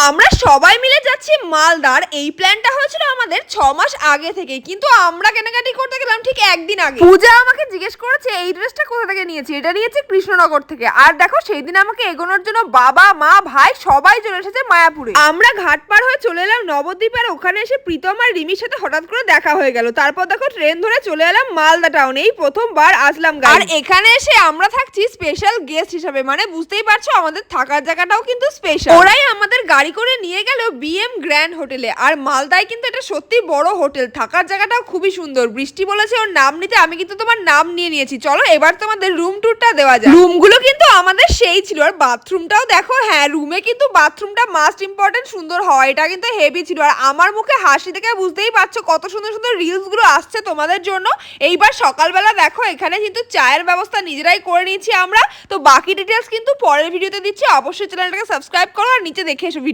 আমরা সবাই মিলে যাচ্ছি মালদার। এই প্ল্যানটা হয়েছিল আমাদের 6 মাস আগে থেকে, কিন্তু আমরা কেনাকাটি করতে গেলাম ঠিক একদিন আগে। পূজা আমাকে জিজ্ঞেস করেছে এই ড্রেসটা কোথা থেকে নিয়েছি। এটা নিয়েছি কৃষ্ণনগর থেকে। আর দেখো সেই দিন আমাকে এগোনোর জন্য বাবা মা ভাই সবাই চলে এসেছে মায়াপুরে। আমরা ঘাট পার হয়ে চলে এলাম নবদ্বীপ, আর ওখানে এসে প্রীতম আর রিমির সাথে হঠাৎ করে দেখা হয়ে গেল। তারপর দেখো ট্রেন ধরে চলে এলাম মালদা টাউনে। এই প্রথমবার আসলাম। আর এখানে এসে আমরা থাকছি স্পেশাল গেস্ট হিসাবে, মানে বুঝতেই পারছো আমাদের থাকার জায়গাটাও কিন্তু স্পেশাল। ওরাই আমাদের গাড়ি করে নিয়ে গেল বিএম গ্র্যান্ড হোটেলে। আর মালদায় কিন্তু এটা সত্যি বড় হোটেল, থাকার জায়গাটাও খুবই সুন্দর। বৃষ্টি বলেছে ওর নাম নিতে, আমি কিন্তু তোমার নাম নিয়ে নিয়েছি। চলো এবার তোমাদের রুম ট্যুরটা দেওয়া যায়। রুমগুলো কিন্তু আমাদের সেই ছিল, আর বাথরুমটাও দেখো। হ্যাঁ, রুমে কিন্তু বাথরুমটা মাস্ট ইম্পর্টেন্ট সুন্দর হওয়া, এটা কিন্তু হেভি ছিল। আর আমার মুখে হাসি দেখে বুঝতেই পারছো কত সুন্দর সুন্দর রিলস গুলো আসছে তোমাদের জন্য। এইবার সকালবেলা দেখো এখানে কিন্তু চায়ের ব্যবস্থা নিজেরাই করে নিয়েছি আমরা। তো বাকি ডিটেলস কিন্তু পরের ভিডিওতে দিচ্ছি। অবশ্যই চ্যানেলটাকে সাবস্ক্রাইব করো আর নিচে দেখে এসো ভিডিও।